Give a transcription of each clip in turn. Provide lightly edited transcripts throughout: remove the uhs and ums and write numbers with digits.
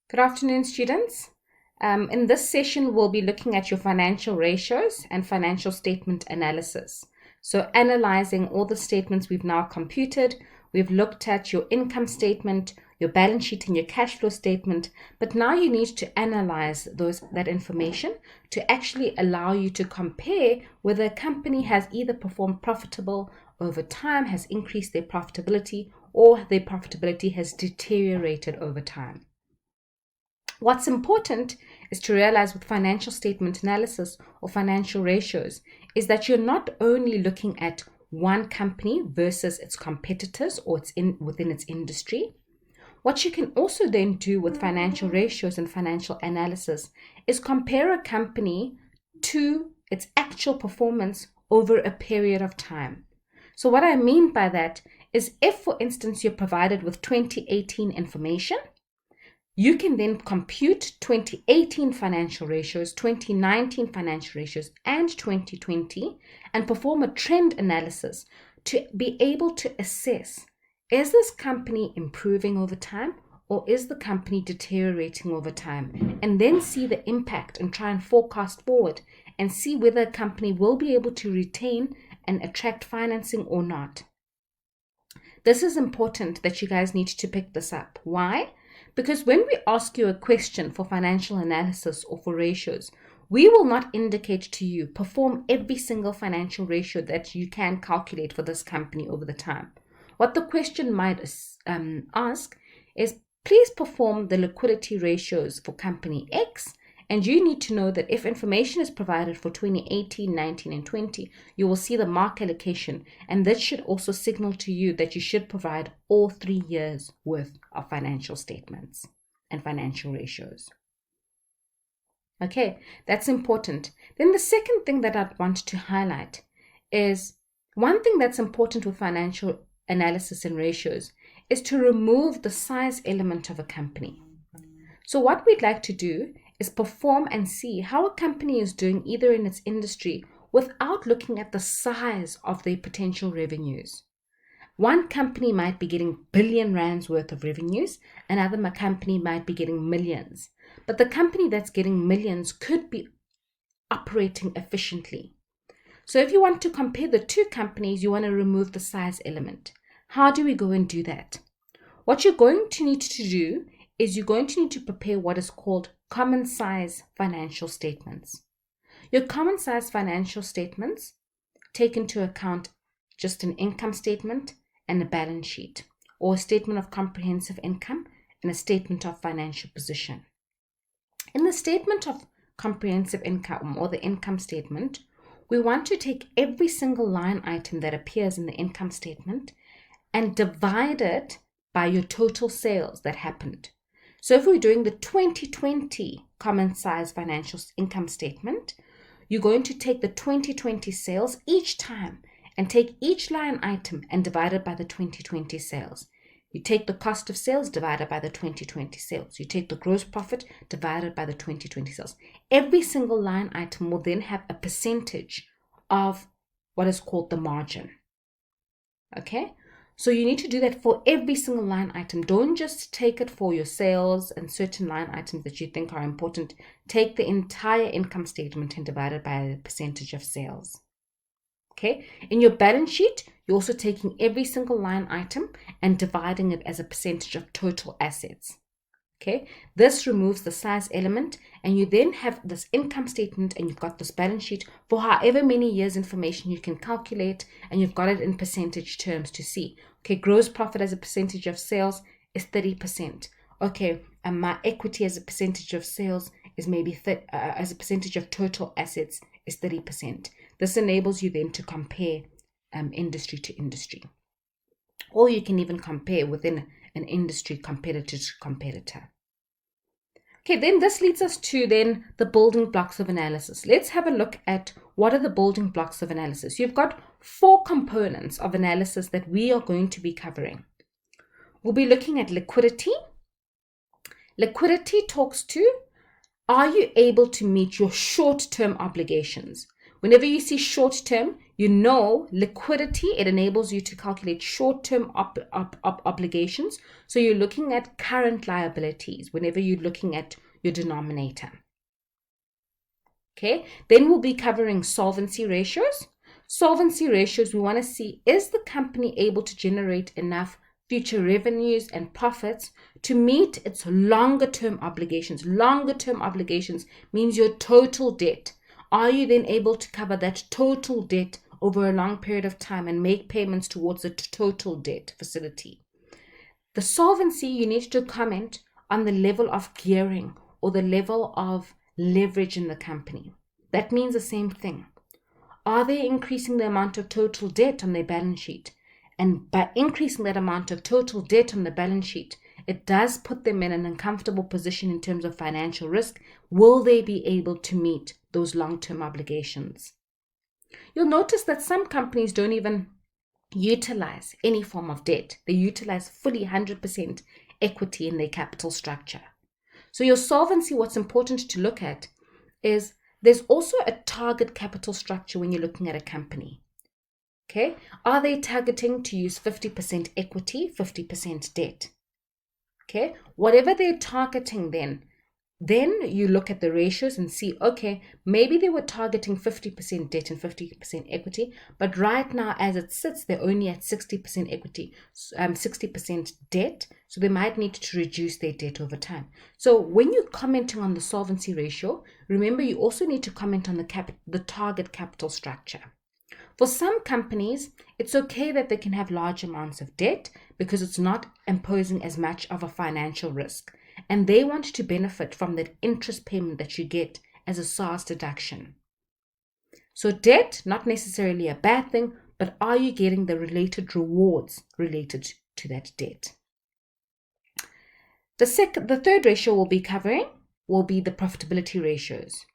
Good afternoon, students. In this session, we'll be looking at your financial ratios and financial statement analysis. So analyzing all the statements we've now computed, we've looked at your income statement, your balance sheet and your cash flow statement, but now you need to analyze that information to actually allow you to compare whether a company has either performed profitable over time, has increased their profitability, or their profitability has deteriorated over time. What's important is to realize with financial statement analysis or financial ratios is that you're not only looking at one company versus its competitors or within its industry. What you can also then do with financial ratios and financial analysis is compare a company to its actual performance over a period of time. So what I mean by that is if, for instance, you're provided with 2018 information, you can then compute 2018 financial ratios, 2019 financial ratios, and 2020 and perform a trend analysis to be able to assess, is this company improving over time or is the company deteriorating over time? And then see the impact and try and forecast forward and see whether a company will be able to retain and attract financing or not. This is important that you guys need to pick this up. Why? Because when we ask you a question for financial analysis or for ratios, we will not indicate to you, perform every single financial ratio that you can calculate for this company over the time. What the question might ask is, please perform the liquidity ratios for company X. And you need to know that if information is provided for 2018, 19, and 20, you will see the mark allocation. And that should also signal to you that you should provide all 3 years worth of financial statements and financial ratios. Okay, that's important. Then the second thing that I'd want to highlight is one thing that's important with financial analysis and ratios is to remove the size element of a company. So what we'd like to do is perform and see how a company is doing either in its industry without looking at the size of their potential revenues. One company might be getting billion rands worth of revenues, another company might be getting millions. But the company that's getting millions could be operating efficiently. So if you want to compare the two companies, you want to remove the size element. How do we go and do that? What you're going to need to do is you're going to need to prepare what is called common size financial statements. Your common size financial statements take into account just an income statement and a balance sheet, or a statement of comprehensive income and a statement of financial position. In the statement of comprehensive income or the income statement, we want to take every single line item that appears in the income statement and divide it by your total sales that happened. So if we're doing the 2020 common size financial income statement, you're going to take the 2020 sales each time and take each line item and divide it by the 2020 sales. You take the cost of sales divided by the 2020 sales. You take the gross profit divided by the 2020 sales. Every single line item will then have a percentage of what is called the margin. Okay? So you need to do that for every single line item. Don't just take it for your sales and certain line items that you think are important. Take the entire income statement and divide it by a percentage of sales. Okay. In your balance sheet, you're also taking every single line item and dividing it as a percentage of total assets. Okay. This removes the size element, and you then have this income statement and you've got this balance sheet for however many years information you can calculate, and you've got it in percentage terms to see. Okay, gross profit as a percentage of sales is 30%. Okay, and my equity as a percentage of sales is maybe as a percentage of total assets is 30%. This enables you then to compare industry to industry. Or you can even compare within an industry competitor to competitor. Okay, then this leads us to then the building blocks of analysis. Let's have a look at what are the building blocks of analysis. You've got 4 components of analysis that we are going to be covering. We'll be looking at liquidity. Liquidity talks to, are you able to meet your short-term obligations? Whenever you see short-term, You know, liquidity, it enables you to calculate short-term obligations. So you're looking at current liabilities whenever you're looking at your denominator. Okay, then we'll be covering solvency ratios. Solvency ratios, we want to see, is the company able to generate enough future revenues and profits to meet its longer-term obligations? Longer-term obligations means your total debt. Are you then able to cover that total debt over a long period of time and make payments towards the total debt facility? The solvency, you need to comment on the level of gearing or the level of leverage in the company. That means the same thing. Are they increasing the amount of total debt on their balance sheet? And by increasing that amount of total debt on the balance sheet, it does put them in an uncomfortable position in terms of financial risk. Will they be able to meet those long-term obligations? You'll notice that some companies don't even utilize any form of debt. They utilize fully 100% equity in their capital structure. So your solvency, what's important to look at is there's also a target capital structure when you're looking at a company. Okay, are they targeting to use 50% equity, 50% debt? Okay, whatever they're targeting then you look at the ratios and see, okay, maybe they were targeting 50% debt and 50% equity, but right now as it sits, they're only at 60% equity, 60% debt, so they might need to reduce their debt over time. So when you're commenting on the solvency ratio, remember you also need to comment on the target capital structure. For some companies, it's okay that they can have large amounts of debt because it's not imposing as much of a financial risk. And they want to benefit from that interest payment that you get as a SARS deduction. So debt, not necessarily a bad thing, but are you getting the related rewards related to that debt? The third ratio we'll be covering will be the profitability ratios.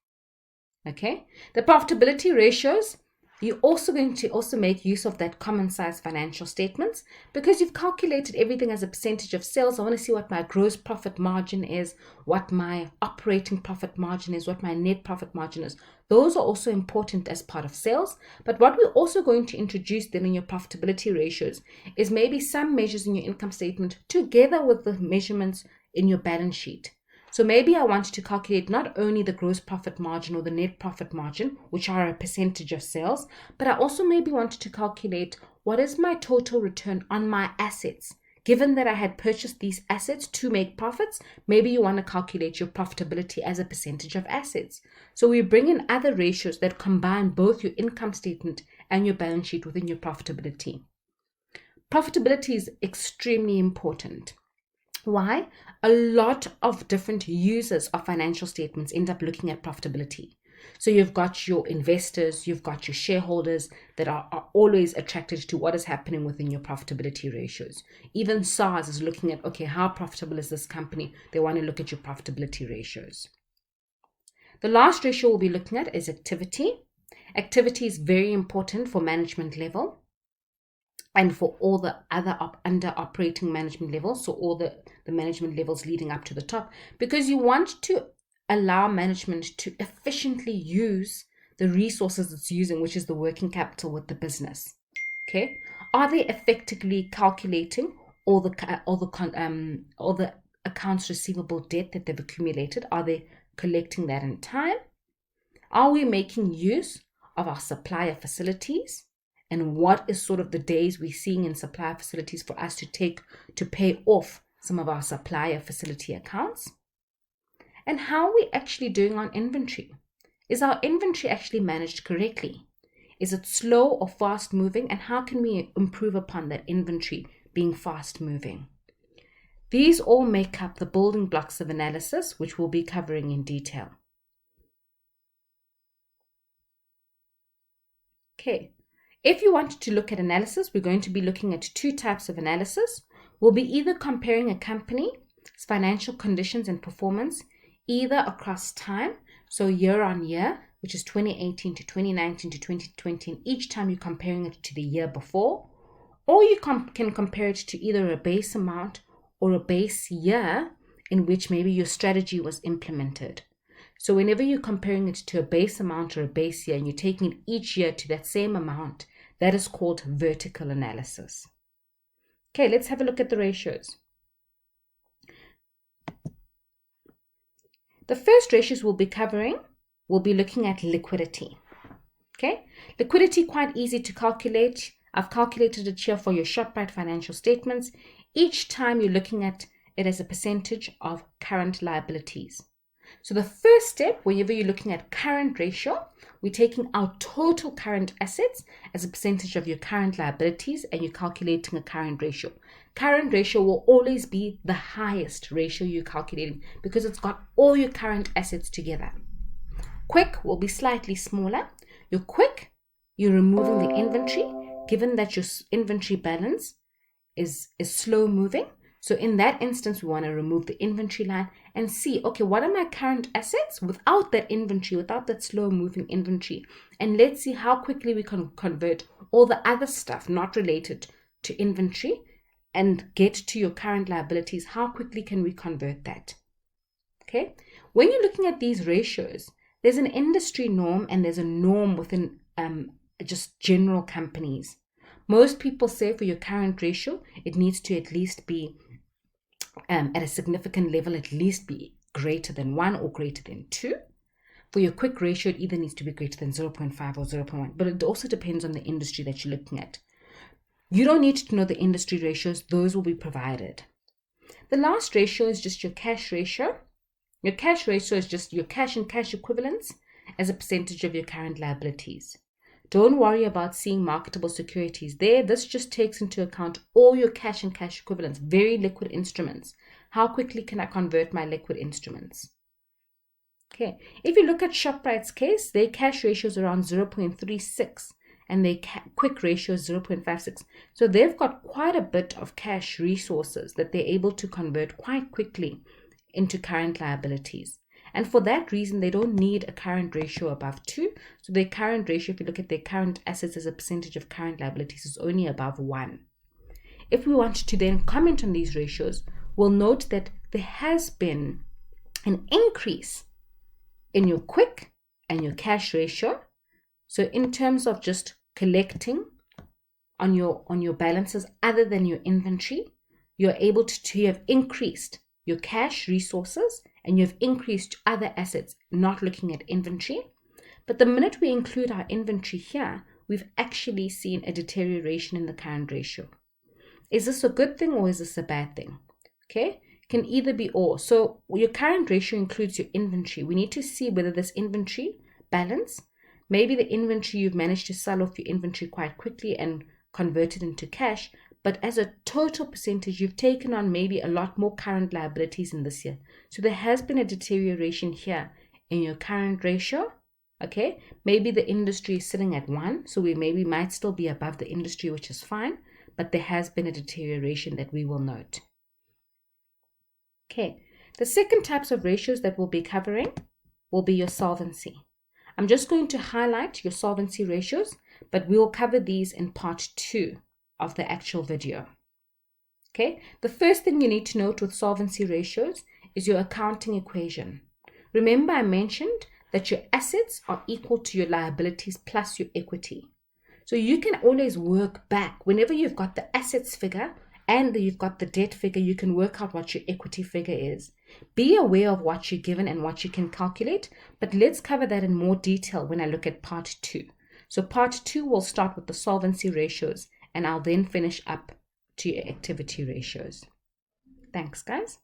Okay, the profitability ratios, you're also going to make use of that common size financial statements because you've calculated everything as a percentage of sales. I want to see what my gross profit margin is, what my operating profit margin is, what my net profit margin is. Those are also important as part of sales. But what we're also going to introduce then in your profitability ratios is maybe some measures in your income statement together with the measurements in your balance sheet. So maybe I want to calculate not only the gross profit margin or the net profit margin, which are a percentage of sales, but I also maybe wanted to calculate what is my total return on my assets. Given that I had purchased these assets to make profits, maybe you want to calculate your profitability as a percentage of assets. So we bring in other ratios that combine both your income statement and your balance sheet within your profitability. Profitability is extremely important. Why? A lot of different users of financial statements end up looking at profitability. So you've got your investors, you've got your shareholders that are always attracted to what is happening within your profitability ratios. Even SARS is looking at, okay, how profitable is this company? They want to look at your profitability ratios. The last ratio we'll be looking at is activity. Activity is very important for management level and for all the other under operating management levels, so all the management levels leading up to the top, because you want to allow management to efficiently use the resources it's using, which is the working capital with the business. Okay, are they effectively calculating all the accounts receivable debt that they've accumulated? Are they collecting that in time? Are we making use of our supplier facilities? And what is sort of the days we're seeing in supplier facilities for us to pay off some of our supplier facility accounts? And how are we actually doing on inventory? Is our inventory actually managed correctly? Is it slow or fast moving? And how can we improve upon that inventory being fast moving? These all make up the building blocks of analysis, which we'll be covering in detail. Okay. If you want to look at analysis, we're going to be looking at two types of analysis. We'll be either comparing a company's financial conditions and performance either across time, so year on year, which is 2018 to 2019 to 2020, and each time you're comparing it to the year before, or you can compare it to either a base amount or a base year in which maybe your strategy was implemented. So whenever you're comparing it to a base amount or a base year and you're taking it each year to that same amount, that is called vertical analysis. Okay, let's have a look at the ratios. The first ratios we'll be covering, we'll be looking at liquidity. Okay, liquidity, quite easy to calculate. I've calculated it here for your ShopRite financial statements. Each time you're looking at it as a percentage of current liabilities. So the first step, whenever you're looking at current ratio, we're taking our total current assets as a percentage of your current liabilities and you're calculating a current ratio. Current ratio will always be the highest ratio you're calculating because it's got all your current assets together. Quick will be slightly smaller. Your quick, you're removing the inventory, given that your inventory balance is slow moving. So in that instance, we want to remove the inventory line and see, okay, what are my current assets without that inventory, without that slow moving inventory? And let's see how quickly we can convert all the other stuff not related to inventory and get to your current liabilities. How quickly can we convert that? Okay. When you're looking at these ratios, there's an industry norm and there's a norm within just general companies. Most people say for your current ratio, it needs to at least be at a significant level, at least be greater than 1 or greater than 2. For your quick ratio, it either needs to be greater than 0.5 or 0.1, but it also depends on the industry that you're looking at. You don't need to know the industry ratios, those will be provided. The last ratio is just your cash ratio. Your cash ratio is just your cash and cash equivalents as a percentage of your current liabilities. Don't worry about seeing marketable securities there. This just takes into account all your cash and cash equivalents, very liquid instruments. How quickly can I convert my liquid instruments? Okay, if you look at ShopRite's case, their cash ratio is around 0.36 and their quick ratio is 0.56. So they've got quite a bit of cash resources that they're able to convert quite quickly into current liabilities. And for that reason, they don't need a current ratio above 2. So their current ratio, if you look at their current assets as a percentage of current liabilities, is only above 1. If we want to then comment on these ratios, we'll note that there has been an increase in your quick and your cash ratio. So in terms of just collecting on your balances other than your inventory, you're able to have increased your cash resources and you've increased other assets, not looking at inventory. But the minute we include our inventory here, we've actually seen a deterioration in the current ratio. Is this a good thing or is this a bad thing? Okay, can either be or. So your current ratio includes your inventory. We need to see whether this inventory balance, maybe the inventory you've managed to sell off your inventory quite quickly and convert it into cash, but as a total percentage, you've taken on maybe a lot more current liabilities in this year. So there has been a deterioration here in your current ratio. Okay, maybe the industry is sitting at 1, so we maybe might still be above the industry, which is fine, but there has been a deterioration that we will note. Okay, the second types of ratios that we'll be covering will be your solvency. I'm just going to highlight your solvency ratios, but we will cover these in part 2 of the actual video. Okay, the first thing you need to note with solvency ratios is your accounting equation. Remember, I mentioned that your assets are equal to your liabilities plus your equity. So you can always work back. Whenever you've got the assets figure and you've got the debt figure, you can work out what your equity figure is. Be aware of what you're given and what you can calculate, but let's cover that in more detail when I look at part 2. So part 2 will start with the solvency ratios, and I'll then finish up to your activity ratios. Thanks, guys.